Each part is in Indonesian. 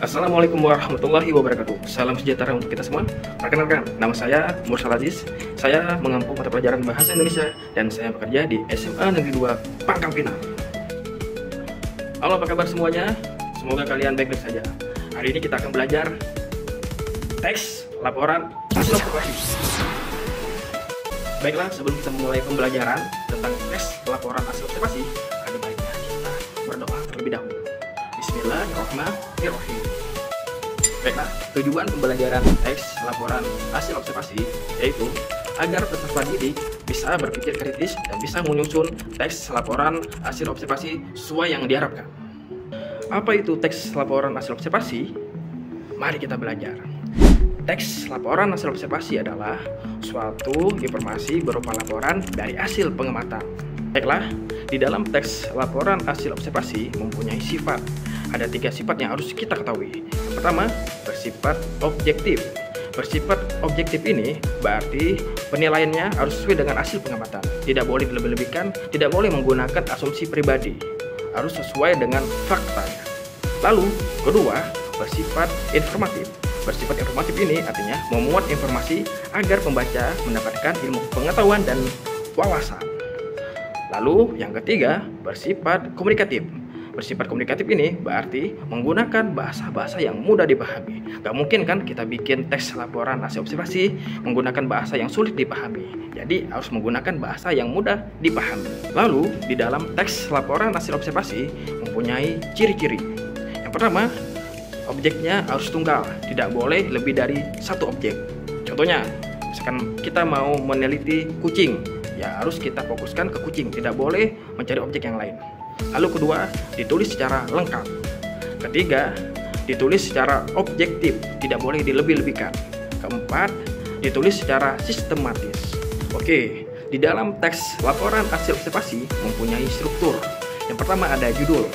Assalamualaikum warahmatullahi wabarakatuh. Salam sejahtera untuk kita semua. Perkenalkan, nama saya Mursal Aziz. Saya mengampu mata pelajaran Bahasa Indonesia dan saya bekerja di SMA Negeri 2 Pangkal Pinang. Halo, apa kabar semuanya? Semoga kalian baik-baik saja. Hari ini kita akan belajar teks laporan hasil observasi. Baiklah, sebelum kita mulai pembelajaran tentang teks laporan hasil observasi, ada baiknya kita berdoa terlebih dahulu. Bismillahirrahmanirrahim. Baiklah, tujuan pembelajaran teks laporan hasil observasi yaitu agar peserta didik bisa berpikir kritis dan bisa menyusun teks laporan hasil observasi sesuai yang diharapkan. Apa itu teks laporan hasil observasi? Mari kita belajar. Teks laporan hasil observasi adalah suatu informasi berupa laporan dari hasil pengamatan. Baiklah, di dalam teks laporan hasil observasi mempunyai sifat. Ada 3 sifat yang harus kita ketahui. Yang pertama, bersifat objektif. Bersifat objektif ini berarti penilaiannya harus sesuai dengan hasil pengamatan. Tidak boleh dilebih-lebihkan, tidak boleh menggunakan asumsi pribadi. Harus sesuai dengan faktanya. Lalu, kedua, bersifat informatif. Bersifat informatif ini artinya memuat informasi agar pembaca mendapatkan ilmu pengetahuan dan wawasan. Lalu, yang ketiga, bersifat komunikatif. Bersifat komunikatif ini berarti menggunakan bahasa-bahasa yang mudah dipahami. Gak mungkin kan kita bikin teks laporan hasil observasi menggunakan bahasa yang sulit dipahami. Jadi harus menggunakan bahasa yang mudah dipahami. Lalu di dalam teks laporan hasil observasi mempunyai ciri-ciri. Yang pertama, objeknya harus tunggal, tidak boleh lebih dari satu objek. Contohnya, misalkan kita mau meneliti kucing, ya harus kita fokuskan ke kucing, tidak boleh mencari objek yang lain. Lalu kedua, ditulis secara lengkap. Ketiga, ditulis secara objektif, tidak boleh dilebih-lebihkan. Keempat, ditulis secara sistematis. Oke, di dalam teks laporan hasil observasi mempunyai struktur. Yang pertama ada judul.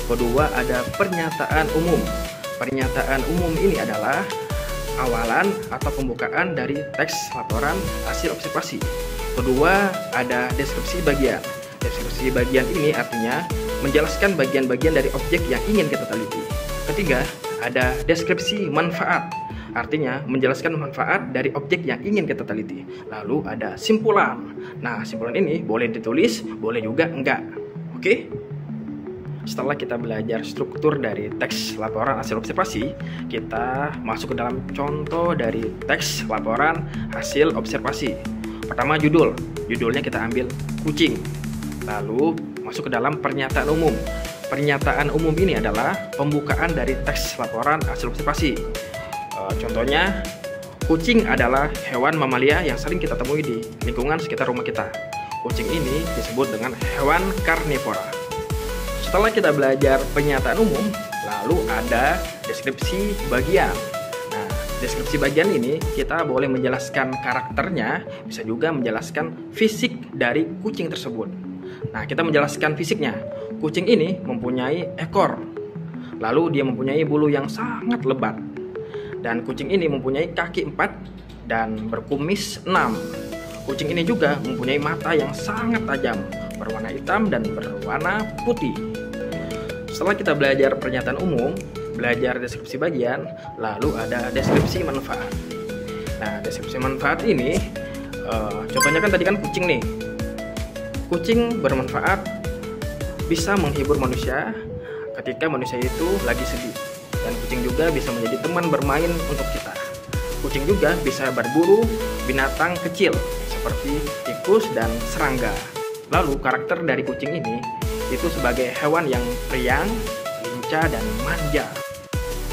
Kedua ada pernyataan umum. Pernyataan umum ini adalah awalan atau pembukaan dari teks laporan hasil observasi. Kedua ada deskripsi bagian. Deskripsi bagian ini artinya menjelaskan bagian-bagian dari objek yang ingin kita teliti. Ketiga, ada deskripsi manfaat. Artinya menjelaskan manfaat dari objek yang ingin kita teliti. Lalu ada simpulan. Nah, simpulan ini boleh ditulis, boleh juga enggak. Oke? Setelah kita belajar struktur dari teks laporan hasil observasi, kita masuk ke dalam contoh dari teks laporan hasil observasi. Pertama, judul. Judulnya kita ambil kucing. Lalu masuk ke dalam pernyataan umum. Pernyataan umum ini adalah pembukaan dari teks laporan hasil observasi. Contohnya, kucing adalah hewan mamalia yang sering kita temui di lingkungan sekitar rumah kita. Kucing ini disebut dengan hewan karnivora. Setelah kita belajar pernyataan umum, lalu ada deskripsi bagian. Nah, deskripsi bagian ini kita boleh menjelaskan karakternya, bisa juga menjelaskan fisik dari kucing tersebut. Nah, kita menjelaskan fisiknya. Kucing ini mempunyai ekor. Lalu dia mempunyai bulu yang sangat lebat. Dan kucing ini mempunyai kaki 4 dan berkumis 6. Kucing ini juga mempunyai mata yang sangat tajam, berwarna hitam dan berwarna putih. Setelah kita belajar pernyataan umum, belajar deskripsi bagian, lalu ada deskripsi manfaat. Nah, deskripsi manfaat ini, contohnya kan tadi kan kucing nih. Kucing bermanfaat, bisa menghibur manusia ketika manusia itu lagi sedih. Dan kucing juga bisa menjadi teman bermain untuk kita. Kucing juga bisa berburu binatang kecil seperti tikus dan serangga. Lalu karakter dari kucing ini itu sebagai hewan yang periang, lincah, dan manja.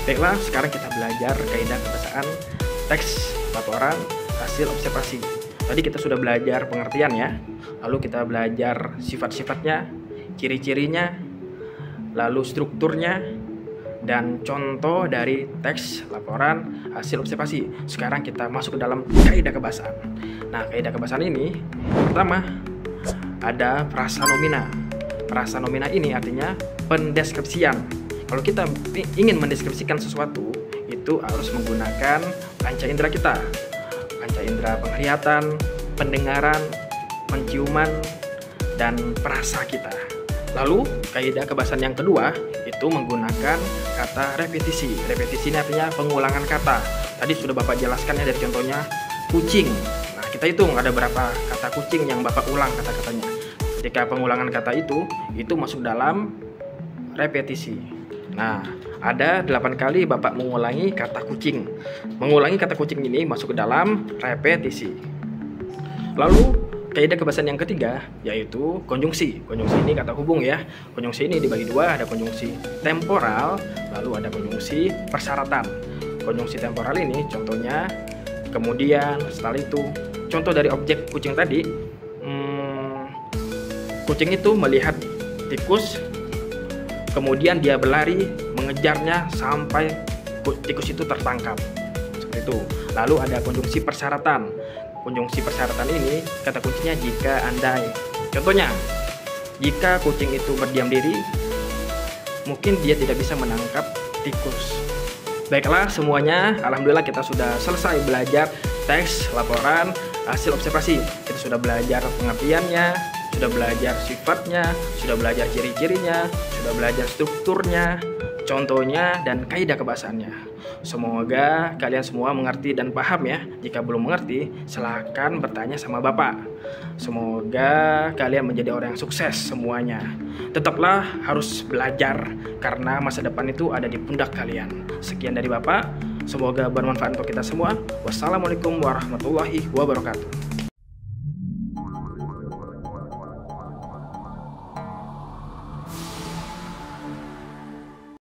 Baiklah, sekarang kita belajar kaidah kebahasaan teks laporan hasil observasi. Tadi kita sudah belajar pengertiannya, lalu kita belajar sifat-sifatnya, ciri-cirinya, lalu strukturnya, dan contoh dari teks laporan hasil observasi. Sekarang kita masuk ke dalam kaidah kebahasaan. Nah, kaidah kebahasaan ini pertama ada frasa nomina. Frasa nomina ini artinya pendeskripsian. Kalau kita ingin mendeskripsikan sesuatu, itu harus menggunakan panca indera kita. Panca indera penglihatan, pendengaran, penciuman, dan perasa kita. Lalu kaidah kebahasan yang kedua itu menggunakan kata repetisi. Repetisi ini artinya pengulangan kata. Tadi sudah Bapak jelaskan ya dari contohnya kucing. Nah, kita hitung ada berapa kata kucing yang Bapak ulang kata-katanya. Ketika pengulangan kata itu masuk dalam repetisi. Nah, ada 8 kali Bapak mengulangi kata kucing. Mengulangi kata kucing ini masuk ke dalam repetisi. Lalu kaidah kebahasan yang ketiga yaitu konjungsi. Konjungsi ini kata hubung ya. Konjungsi ini dibagi dua, ada konjungsi temporal, lalu ada konjungsi persyaratan. Konjungsi temporal ini contohnya, kemudian setelah itu contoh dari objek kucing tadi, kucing itu melihat tikus, kemudian dia berlari mengejarnya sampai tikus itu tertangkap. Seperti itu. Lalu ada konjungsi persyaratan. Konjungsi persyaratan ini kata kuncinya jika andai. Contohnya, jika kucing itu berdiam diri, mungkin dia tidak bisa menangkap tikus. Baiklah semuanya, alhamdulillah kita sudah selesai belajar teks, laporan, hasil observasi. Kita sudah belajar pengertiannya, sudah belajar sifatnya, sudah belajar ciri-cirinya, sudah belajar strukturnya, contohnya, dan kaidah kebahasannya. Semoga kalian semua mengerti dan paham ya. Jika belum mengerti, silahkan bertanya sama Bapak. Semoga kalian menjadi orang yang sukses semuanya. Tetaplah harus belajar karena masa depan itu ada di pundak kalian. Sekian dari Bapak. Semoga bermanfaat untuk kita semua. Wassalamualaikum warahmatullahi wabarakatuh.